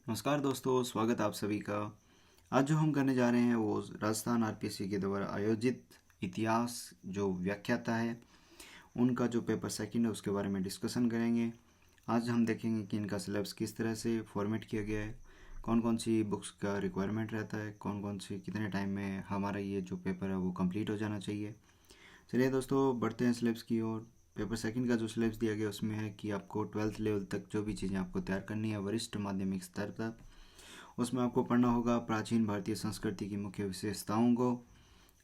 नमस्कार दोस्तों, स्वागत है आप सभी का। आज जो हम करने जा रहे हैं वो राजस्थान आरपीएससी के द्वारा आयोजित इतिहास जो व्याख्याता है उनका जो पेपर सेकंड है उसके बारे में डिस्कशन करेंगे। आज हम देखेंगे कि इनका सिलेबस किस तरह से फॉर्मेट किया गया है, कौन कौन सी बुक्स का रिक्वायरमेंट रहता है, कौन कौन सी कितने टाइम में हमारा ये जो पेपर है वो कंप्लीट हो जाना चाहिए। चलिए दोस्तों, बढ़ते हैं सिलेबस की ओर। पेपर सेकंड का जो सिलेबस दिया गया उसमें है कि आपको 12th लेवल तक जो भी चीज़ें आपको तैयार करनी है वरिष्ठ माध्यमिक स्तर तक, उसमें आपको पढ़ना होगा प्राचीन भारतीय संस्कृति की मुख्य विशेषताओं को,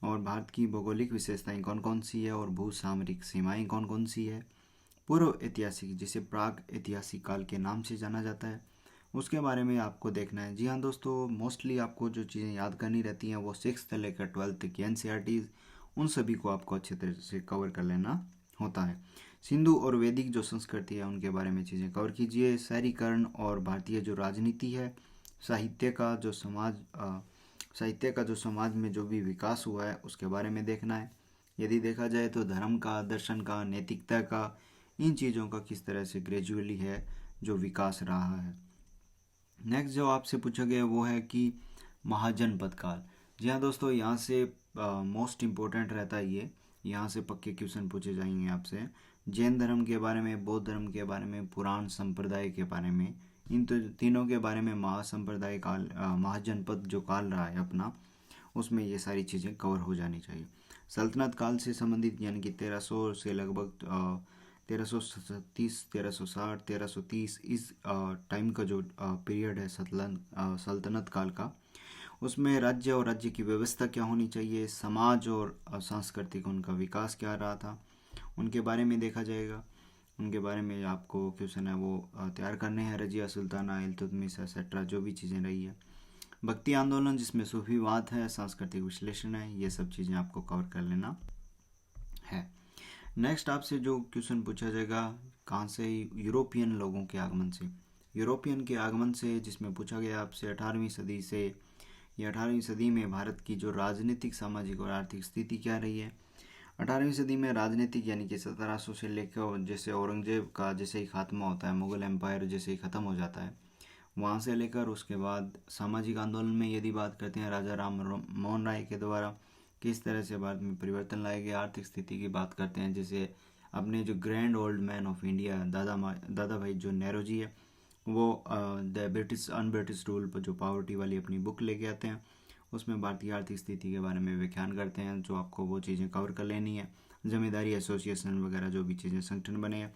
और भारत की भौगोलिक विशेषताएं कौन कौन सी है और भू सामरिक सीमाएं कौन कौन सी है। पूर्व ऐतिहासिक, जिसे प्राग ऐतिहासिक काल के नाम से जाना जाता है, उसके बारे में आपको देखना है। जी हाँ दोस्तों, मोस्टली आपको जो चीज़ें याद करनी रहती हैं वो 6th से लेकर 12th की एनसीईआरटी, उन सभी को आपको अच्छे तरह से कवर कर लेना होता है। सिंधु और वैदिक जो संस्कृति है उनके बारे में चीज़ें कवर कीजिए। शहरीकरण और भारतीय जो राजनीति है, साहित्य का जो समाज में जो भी विकास हुआ है उसके बारे में देखना है। यदि देखा जाए तो धर्म का, दर्शन का, नैतिकता का, इन चीज़ों का किस तरह से ग्रेजुअली है जो विकास रहा है। नेक्स्ट जो आपसे पूछा गया वो है कि महाजनपद काल। जी हाँ दोस्तों, यहाँ से मोस्ट इम्पोर्टेंट रहता है ये, यहाँ से पक्के क्वेश्चन पूछे जाएंगे आपसे। जैन धर्म के बारे में, बौद्ध धर्म के बारे में, पुराण संप्रदाय के बारे में, इन तीनों के बारे में महासंप्रदाय काल, महाजनपद जो काल रहा है अपना, उसमें ये सारी चीज़ें कवर हो जानी चाहिए। सल्तनत काल से संबंधित यानी कि 1300 से लगभग 1337, 1360, 1330, इस टाइम का जो पीरियड है सल्तनत काल का, उसमें राज्य और राज्य की व्यवस्था क्या होनी चाहिए, समाज और सांस्कृतिक उनका विकास क्या रहा था, उनके बारे में देखा जाएगा। उनके बारे में आपको क्वेश्चन है वो तैयार करने हैं। रजिया सुल्ताना, इल्तुतमिश एक्सेट्रा जो भी चीज़ें रही है। भक्ति आंदोलन जिसमें सूफीवाद है, सांस्कृतिक विश्लेषण है, ये सब चीज़ें आपको कवर कर लेना है। नेक्स्ट आपसे जो क्वेश्चन पूछा जाएगा, कहाँ से, यूरोपियन लोगों के आगमन से। यूरोपियन के आगमन से जिसमें पूछा गया आपसे 18वीं सदी से, या 18वीं सदी में भारत की जो राजनीतिक, सामाजिक और आर्थिक स्थिति क्या रही है। 18वीं सदी में राजनीतिक यानी कि 1700 से लेकर, जैसे औरंगजेब का जैसे ही खात्मा होता है, मुगल एम्पायर जैसे ही ख़त्म हो जाता है, वहाँ से लेकर उसके बाद सामाजिक आंदोलन में यदि बात करते हैं, राजा राम मोहन राय के द्वारा किस तरह से भारत में परिवर्तन लाए गए। आर्थिक स्थिति की बात करते हैं, जैसे अपने जो grand old man of India दादा भाई जो नेहरू जी है, वो the British un British rule पर जो पावर्टी वाली अपनी बुक लेके आते हैं, उसमें भारतीय आर्थिक स्थिति के बारे में व्याख्यान करते हैं, जो आपको वो चीज़ें कवर कर लेनी है। जमींदारी एसोसिएशन वगैरह जो भी चीज़ें संगठन बने हैं।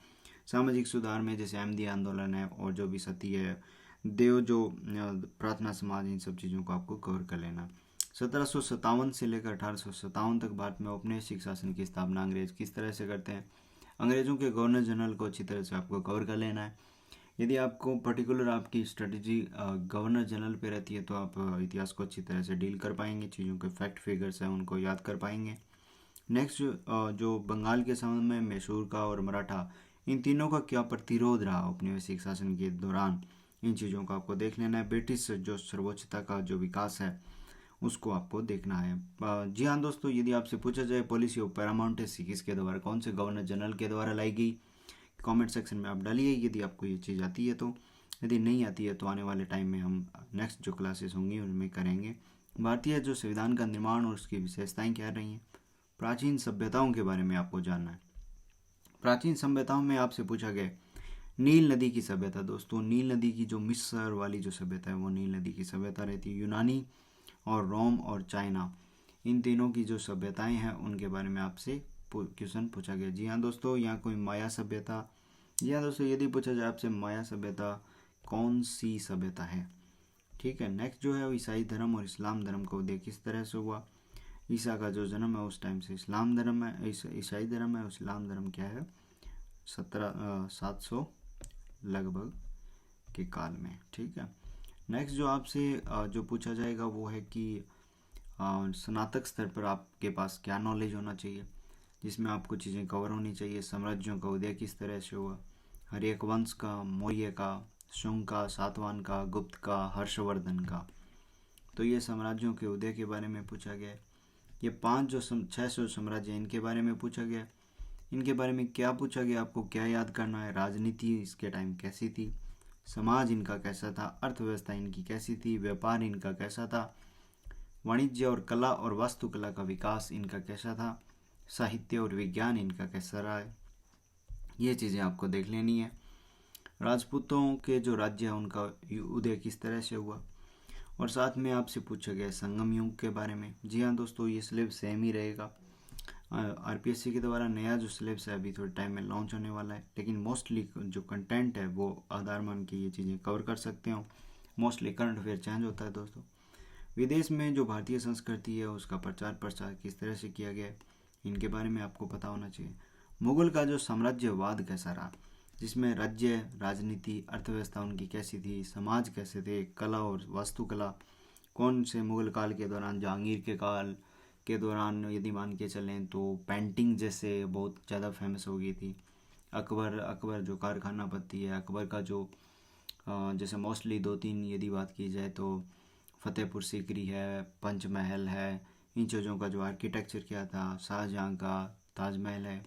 सामाजिक सुधार में जैसे अहमदी आंदोलन है और जो भी सती है, देव जो प्रार्थना समाज, इन सब चीज़ों को आपको कवर कर लेना। 1757 से लेकर 1857 तक भारत में औपनिवेशिक शासन की स्थापना अंग्रेज किस तरह से करते हैं। अंग्रेज़ों के गवर्नर जनरल को अच्छी तरह से आपको कवर कर लेना है। यदि आपको पर्टिकुलर आपकी स्ट्रेटजी गवर्नर जनरल पे रहती है तो आप इतिहास को अच्छी तरह से डील कर पाएंगे, चीज़ों के फैक्ट फिगर्स हैं उनको याद कर पाएंगे। नेक्स्ट जो बंगाल के संबंध में मैसूर का और मराठा, इन तीनों का क्या प्रतिरोध रहा औपनिवेशिक शासन के दौरान, इन चीज़ों का आपको देख लेना है। ब्रिटिश जो सर्वोच्चता का जो विकास है उसको आपको देखना है। जी हाँ दोस्तों, यदि आपसे पूछा जाए पॉलिसी ऑफ पैरामाउंटेसी किसके द्वारा, कौन से गवर्नर जनरल के द्वारा लाई गई, कमेंट सेक्शन में आप डालिए यदि आपको ये चीज़ आती है तो। यदि नहीं आती है तो आने वाले टाइम में हम नेक्स्ट जो क्लासेस होंगी उनमें करेंगे। भारतीय जो संविधान का निर्माण और उसकी विशेषताएं क्या रही हैं। प्राचीन सभ्यताओं के बारे में आपको जानना है। प्राचीन सभ्यताओं में आपसे पूछा गया नील नदी की सभ्यता। दोस्तों, नील नदी की जो मिस्र वाली जो सभ्यता है वो नील नदी की सभ्यता रहती है। यूनानी और रोम और चाइना, इन तीनों की जो सभ्यताएं हैं उनके बारे में आपसे क्वेश्चन पूछा गया। जी हाँ दोस्तों, यहाँ कोई माया सभ्यता, जी हाँ दोस्तों, यदि पूछा जाए आपसे माया सभ्यता कौन सी सभ्यता है, ठीक है। नेक्स्ट जो है वो ईसाई धर्म और इस्लाम धर्म का उदय किस तरह से हुआ। ईसा का जो जन्म है उस टाइम से इस्लाम धर्म है, ईसाई धर्म है, इस्लाम धर्म क्या है 700 लगभग के काल में, ठीक है। नेक्स्ट जो आपसे जो पूछा जाएगा वो है कि स्नातक स्तर पर आपके पास क्या नॉलेज होना चाहिए, जिसमें आपको चीज़ें कवर होनी चाहिए। साम्राज्यों का उदय किस तरह से हुआ, हर्यक वंश का, मौर्य का, शुंग का, सातवाहन का, गुप्त का, हर्षवर्धन का, तो ये साम्राज्यों के उदय के बारे में पूछा गया है। ये 600 साम्राज्य इनके बारे में पूछा गया। इनके बारे में क्या पूछा गया, आपको क्या याद करना है, राजनीति इसके टाइम कैसी थी, समाज इनका कैसा था, अर्थव्यवस्था इनकी कैसी थी, व्यापार इनका कैसा था, वाणिज्य और कला और वास्तुकला का विकास इनका कैसा था, साहित्य और विज्ञान इनका कैसा रहा है, ये चीज़ें आपको देख लेनी है। राजपूतों के जो राज्य है उनका उदय किस तरह से हुआ, और साथ में आपसे पूछा गया संगम युग के बारे में। जी हाँ दोस्तों, ये सिलेबस सेम ही रहेगा। आरपीएससी के द्वारा नया जो सिलेबस है अभी थोड़े टाइम में लॉन्च होने वाला है, लेकिन मोस्टली जो कंटेंट है वो आधार मान के ये चीज़ें कवर कर सकते हो। मोस्टली करंट अफेयर चेंज होता है दोस्तों। विदेश में जो भारतीय संस्कृति है उसका प्रचार प्रसार किस तरह से किया गया है, इनके बारे में आपको पता होना चाहिए। मुगल का जो साम्राज्यवाद कैसा रहा, जिसमें राज्य, राजनीति, अर्थव्यवस्था उनकी कैसी थी, समाज कैसे थे, कला और वास्तुकला कौन से मुगल काल के दौरान, जहांगीर के काल के दौरान यदि मान के चलें तो पेंटिंग जैसे बहुत ज़्यादा फेमस हो गई थी। अकबर जो कारखानापति है, अकबर का जो जैसे मोस्टली 2-3 यदि बात की जाए तो फतेहपुर सीकरी है, पंचमहल है, इन चीज़ों का जो आर्किटेक्चर किया था, शाहजहाँ का ताजमहल है।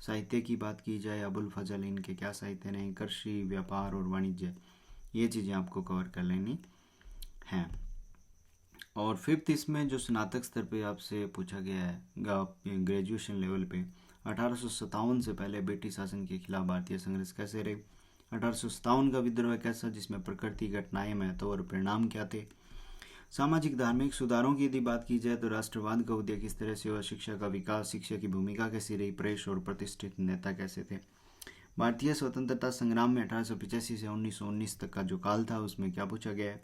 साहित्य की बात की जाए, अबुल फजल, इनके क्या साहित्य रहे, कृषि, व्यापार और वाणिज्य, ये चीज़ें आपको कवर कर लेनी हैं। और फिफ्थ इसमें जो स्नातक स्तर पे आपसे पूछा गया है ग्रेजुएशन लेवल पे, 1857 से पहले ब्रिटिश शासन के खिलाफ भारतीय संघर्ष कैसे रहे, 1857 का विद्रोह कैसा, जिसमें प्रकृति, घटनाएं, महत्व और परिणाम क्या थे, सामाजिक धार्मिक सुधारों की यदि बात की जाए तो राष्ट्रवाद का उदय किस तरह से हुआ, शिक्षा का विकास, शिक्षा की भूमिका कैसी रही, प्रेस और प्रतिष्ठित नेता कैसे थे, भारतीय स्वतंत्रता संग्राम में 1885 से 1919 तक का जो काल था उसमें क्या पूछा गया है,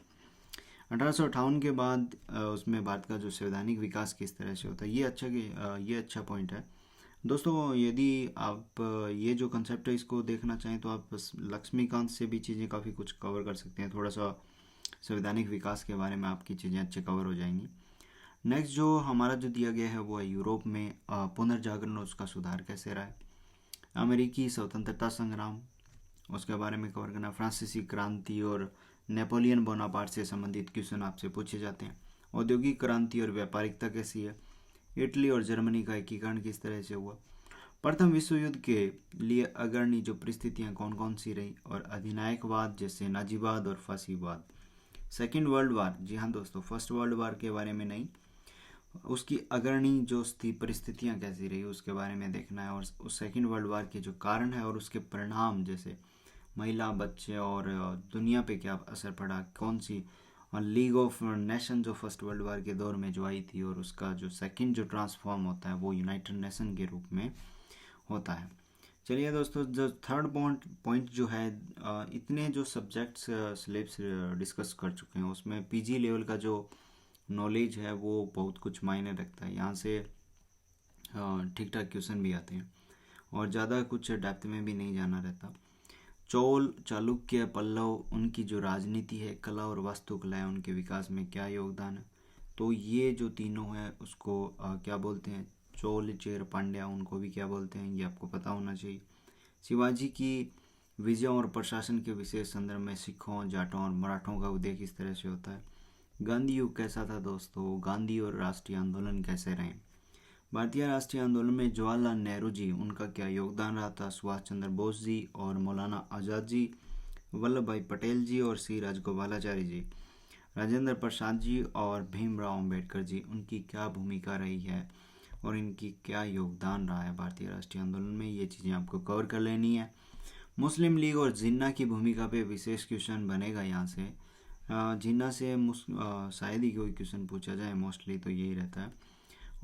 1858 के बाद उसमें भारत का जो संवैधानिक विकास किस तरह से होता है। ये अच्छा पॉइंट है दोस्तों। यदि आप ये जो कंसेप्ट है इसको देखना चाहें तो आप लक्ष्मीकांत से भी चीज़ें काफ़ी कुछ कवर कर सकते हैं। थोड़ा सा संवैधानिक विकास के बारे में आपकी चीज़ें अच्छे कवर हो जाएंगी। नेक्स्ट जो हमारा जो दिया गया है वो है यूरोप में पुनर्जागरण और उसका सुधार कैसे रहा है, अमेरिकी स्वतंत्रता संग्राम उसके बारे में कवर करना, फ्रांसीसी क्रांति और नेपोलियन बोनापार्ट से संबंधित क्वेश्चन आपसे पूछे जाते हैं। औद्योगिक क्रांति और व्यापारिकता कैसी है, इटली और जर्मनी का एकीकरण किस तरह से हुआ, प्रथम विश्व युद्ध के लिए अग्रणी जो परिस्थितियां कौन कौन सी रही, और अधिनायकवाद जैसे नाजीवाद और फासीवाद। सेकेंड वर्ल्ड वार, जी हाँ दोस्तों, फर्स्ट वर्ल्ड वार के बारे में नहीं, उसकी अग्रणी जो परिस्थितियां कैसी रही उसके बारे में देखना है, और उस सेकेंड वर्ल्ड वार के जो कारण है और उसके परिणाम जैसे महिला, बच्चे और दुनिया पे क्या असर पड़ा, कौन सी लीग ऑफ नेशन जो फर्स्ट वर्ल्ड वार के दौर में जो आई थी और उसका जो सेकंड जो ट्रांसफॉर्म होता है वो यूनाइटेड नेशन के रूप में होता है। चलिए दोस्तों, जो थर्ड पॉइंट जो है, इतने जो सब्जेक्ट्स सिलेबस डिस्कस कर चुके हैं उसमें पीजी लेवल का जो नॉलेज है वो बहुत कुछ मायने रखता है। यहाँ से ठीक ठाक क्वेश्चन भी आते हैं और ज़्यादा कुछ डेप्थ में भी नहीं जाना रहता। चोल, चालुक्य, पल्लव, उनकी जो राजनीति है, कला और वास्तुकला है, उनके विकास में क्या योगदान है, तो ये जो तीनों है उसको क्या बोलते हैं, चोल, चेर, पांड्या, उनको भी क्या बोलते हैं, ये आपको पता होना चाहिए। शिवाजी की विजयों और प्रशासन के विशेष संदर्भ में सिखों, जाटों और मराठों का उदय किस तरह से होता है। गांधी युग कैसा था दोस्तों, गांधी और राष्ट्रीय आंदोलन कैसे रहे, भारतीय राष्ट्रीय आंदोलन में जवाहरलाल नेहरू जी, उनका क्या योगदान रहा था, सुभाष चंद्र बोस जी और मौलाना आज़ाद जी, वल्लभ भाई पटेल जी और श्री राजगोपालाचारी जी, राजेंद्र प्रसाद जी और भीमराव अंबेडकर जी, उनकी क्या भूमिका रही है और इनकी क्या योगदान रहा है भारतीय राष्ट्रीय आंदोलन में, ये चीज़ें आपको कवर कर लेनी है। मुस्लिम लीग और जिन्ना की भूमिका पे विशेष क्वेश्चन बनेगा यहाँ से। जिन्ना से शायद ही कोई क्वेश्चन पूछा जाए, मोस्टली तो यही रहता है।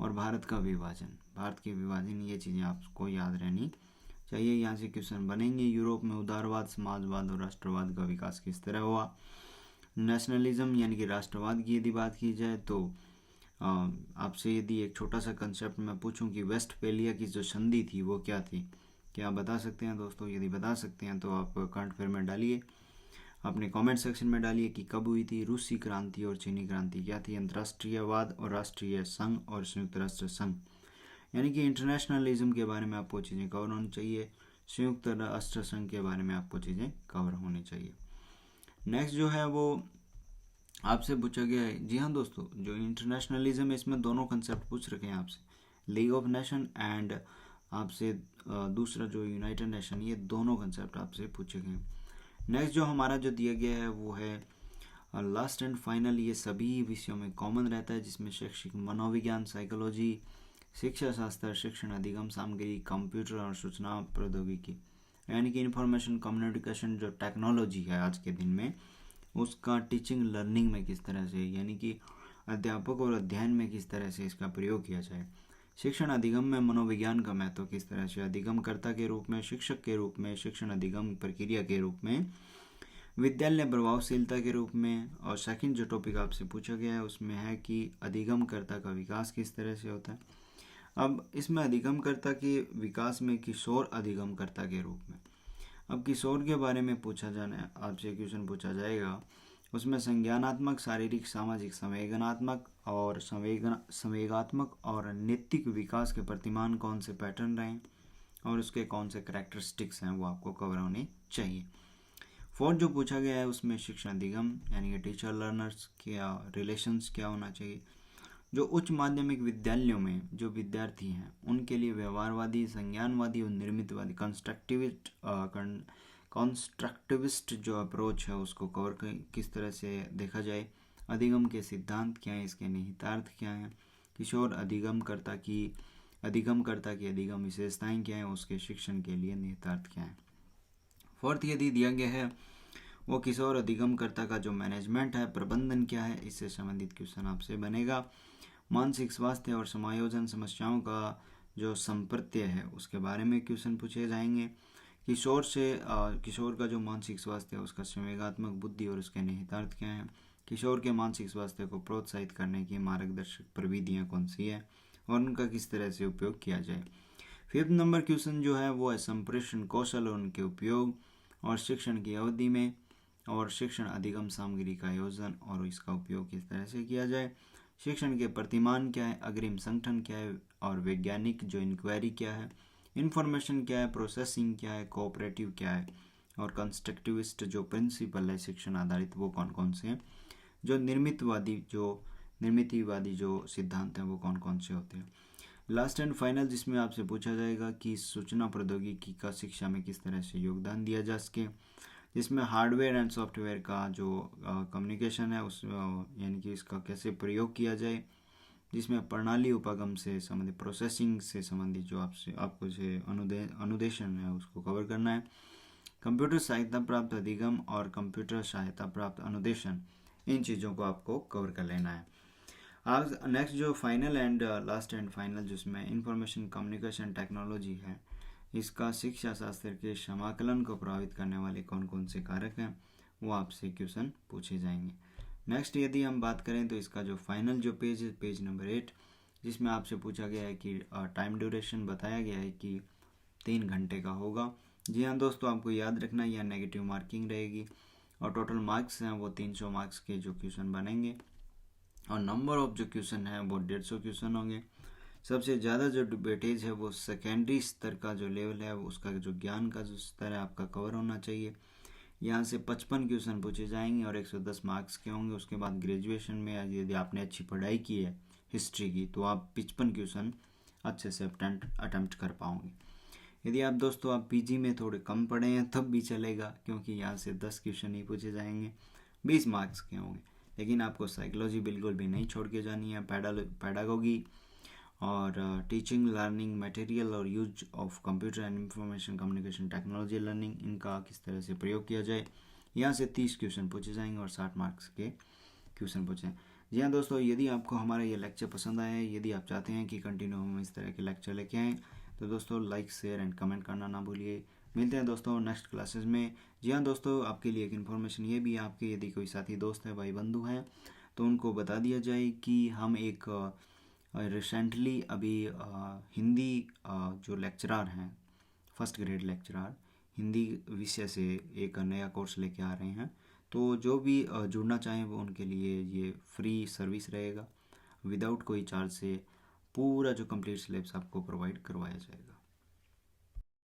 और भारत का विभाजन, भारत के विभाजन, ये चीज़ें आपको याद रहनी चाहिए, यहाँ से क्वेश्चन बनेंगे। यूरोप में उदारवाद, समाजवाद और राष्ट्रवाद का विकास किस तरह हुआ। नेशनलिज्म यानी कि राष्ट्रवाद की यदि बात की जाए तो आपसे यदि एक छोटा सा कंसेप्ट मैं पूछूं कि वेस्टफेलिया की जो संधि थी वो क्या थी, क्या आप बता सकते हैं दोस्तों? यदि बता सकते हैं तो आप करंट अफेयर में डालिए, अपने कमेंट सेक्शन में डालिए कि कब हुई थी। रूसी क्रांति और चीनी क्रांति क्या थी। अंतर्राष्ट्रीयवाद और राष्ट्रीय संघ और संयुक्त राष्ट्र संघ, यानी कि इंटरनेशनलिज्म के बारे में आपको चीज़ें कवर होनी चाहिए। संयुक्त राष्ट्र संघ के बारे में आपको चीज़ें कवर होनी चाहिए। नेक्स्ट जो है वो आपसे पूछा गया है, जी हाँ दोस्तों, जो इंटरनेशनलिज्म है इसमें दोनों कंसेप्ट पूछ रखे हैं आपसे, लीग ऑफ नेशन एंड आपसे दूसरा जो यूनाइटेड नेशन, ये दोनों कंसेप्ट आपसे पूछे गए हैं। नेक्स्ट जो हमारा जो दिया गया है वो है लास्ट एंड फाइनल। ये सभी विषयों में कॉमन रहता है, जिसमें शैक्षिक मनोविज्ञान, साइकोलॉजी, शिक्षा शास्त्र, शिक्षण अधिगम सामग्री, कंप्यूटर और सूचना प्रौद्योगिकी, यानी कि इंफॉर्मेशन कम्युनिकेशन जो टेक्नोलॉजी है आज के दिन में, उसका टीचिंग लर्निंग में किस तरह से, यानी कि अध्यापक और अध्ययन में किस तरह से इसका प्रयोग किया जाए। शिक्षण अधिगम में मनोविज्ञान का महत्व किस तरह से, अधिगमकर्ता के रूप में, शिक्षक के रूप में, शिक्षण अधिगम प्रक्रिया के रूप में, विद्यालय प्रभावशीलता के रूप में। और सेकंड जो टॉपिक आपसे पूछा गया है उसमें है कि अधिगमकर्ता का विकास किस तरह से होता है। अब इसमें अधिगमकर्ता के विकास में किशोर अधिगमकर्ता के रूप में, अब किशोर के बारे में पूछा जाना आपसे क्वेश्चन पूछा जाएगा, उसमें संज्ञानात्मक, शारीरिक, सामाजिक, संवेदनात्मक और संवेगात्मक और नैतिक विकास के प्रतिमान कौन से पैटर्न रहे और उसके कौन से कैरेक्टरिस्टिक्स हैं वो आपको कवर होने चाहिए। फोर्थ जो पूछा गया है उसमें शिक्षण अधिगम यानी कि टीचर लर्नर्स क्या रिलेशंस क्या होना चाहिए। जो उच्च माध्यमिक विद्यालयों में जो विद्यार्थी हैं उनके लिए व्यवहारवादी, संज्ञानवादी और निर्मितवादी कॉन्स्ट्रक्टिविस्ट जो अप्रोच है उसको कवर किस तरह से देखा जाए। अधिगम के सिद्धांत क्या हैं, इसके निहितार्थ क्या हैं, किशोर अधिगमकर्ता की अधिगम विशेषताएं क्या हैं, उसके शिक्षण के लिए निहितार्थ क्या हैं। फोर्थ यदि दिया गया है वो किशोर अधिगमकर्ता का जो मैनेजमेंट है, प्रबंधन क्या है, इससे संबंधित क्वेश्चन आपसे बनेगा। मानसिक स्वास्थ्य और समायोजन समस्याओं का जो संप्रत्य है उसके बारे में क्वेश्चन पूछे जाएंगे। किशोर का जो मानसिक स्वास्थ्य है उसका संवेगात्मक बुद्धि और उसके निहितार्थ क्या है। किशोर के मानसिक स्वास्थ्य को प्रोत्साहित करने की मार्गदर्शक प्रविधियाँ कौन सी है और उनका किस तरह से उपयोग किया जाए। फिफ्थ नंबर क्वेश्चन जो है वो है संप्रेषण कौशल और उनके उपयोग और शिक्षण की अवधि में और शिक्षण अधिगम सामग्री का आयोजन और इसका उपयोग किस तरह से किया जाए। शिक्षण के प्रतिमान क्या है, अग्रिम संगठन क्या है और वैज्ञानिक जो इंक्वायरी क्या है, इंफॉर्मेशन क्या है, प्रोसेसिंग क्या है, कोऑपरेटिव क्या है और कंस्ट्रक्टिविस्ट जो प्रिंसिपल है शिक्षण आधारित वो कौन कौन से हैं। जो निर्मितिवादी जो सिद्धांत हैं वो कौन कौन से होते हैं। लास्ट एंड फाइनल जिसमें आपसे पूछा जाएगा कि सूचना प्रौद्योगिकी का शिक्षा में किस तरह से योगदान दिया जा सके, जिसमें हार्डवेयर एंड सॉफ्टवेयर का जो कम्युनिकेशन है उस यानी कि इसका कैसे प्रयोग किया जाए, जिसमें प्रणाली उपागम से संबंधित, प्रोसेसिंग से संबंधित जो आपको से अनुदेशन है उसको कवर करना है। कंप्यूटर सहायता प्राप्त अधिगम और कंप्यूटर सहायता प्राप्त अनुदेशन, इन चीज़ों को आपको कवर कर लेना है। आज नेक्स्ट जो final and last and final जिसमें इंफॉर्मेशन कम्युनिकेशन टेक्नोलॉजी है, इसका शिक्षा शास्त्र के समाकलन को प्रभावित करने वाले कौन कौन से कारक हैं वो आपसे क्वेश्चन पूछे जाएंगे। नेक्स्ट यदि हम बात करें तो इसका जो फाइनल जो पेज है, पेज नंबर 8, जिसमें आपसे पूछा गया है कि टाइम ड्यूरेशन बताया गया है कि 3 घंटे का होगा। जी हाँ दोस्तों, आपको याद रखना यह नेगेटिव मार्किंग रहेगी और टोटल मार्क्स हैं वो 300 मार्क्स के जो क्वेश्चन बनेंगे और नंबर ऑफ जो क्वेश्चन है वो 150 क्वेश्चन होंगे। सबसे ज़्यादा जो डिबेटेज है वो सेकेंडरी स्तर का जो लेवल है उसका जो ज्ञान का जो स्तर है आपका कवर होना चाहिए। यहाँ से 55 क्वेश्चन पूछे जाएंगे और 110 मार्क्स के होंगे। उसके बाद ग्रेजुएशन में यदि आपने अच्छी पढ़ाई की है हिस्ट्री की तो आप 55 क्वेश्चन अच्छे से अटेम्प्ट कर पाओगे। यदि आप दोस्तों आप पीजी में थोड़े कम पढ़े हैं तब भी चलेगा, क्योंकि यहाँ से 10 क्वेश्चन ही पूछे जाएंगे, 20 मार्क्स के होंगे। लेकिन आपको साइकोलॉजी बिल्कुल भी नहीं छोड़ के जानी है। पैडागोगी और टीचिंग लर्निंग मटेरियल और use of computer and information communication technology learning, इनका किस तरह से प्रयोग किया जाए, यहाँ से 30 क्वेश्चन पूछे जाएंगे और 60 मार्क्स के क्वेश्चन पूछे। जी हाँ दोस्तों, यदि आपको हमारा ये लेक्चर पसंद आया है, यदि आप चाहते हैं कि कंटिन्यू हम इस तरह के लेक्चर लेके आएँ तो दोस्तों लाइक शेयर एंड कमेंट करना ना भूलिए। मिलते हैं दोस्तों नेक्स्ट क्लासेस में। जी हाँ दोस्तों, आपके लिए एक इन्फॉर्मेशन ये भी है, आपके यदि कोई साथी दोस्त है, भाई बंधु हैं, तो उनको बता दिया जाए कि हम एक रिसेंटली अभी हिंदी जो लेक्चरार हैं, फर्स्ट ग्रेड लेक्चरार, हिंदी विषय से एक नया कोर्स लेके आ रहे हैं। तो जो भी जुड़ना चाहें वो उनके लिए ये फ्री सर्विस रहेगा, विदाउट कोई चार्ज से पूरा जो कंप्लीट सिलेबस आपको प्रोवाइड करवाया जाएगा।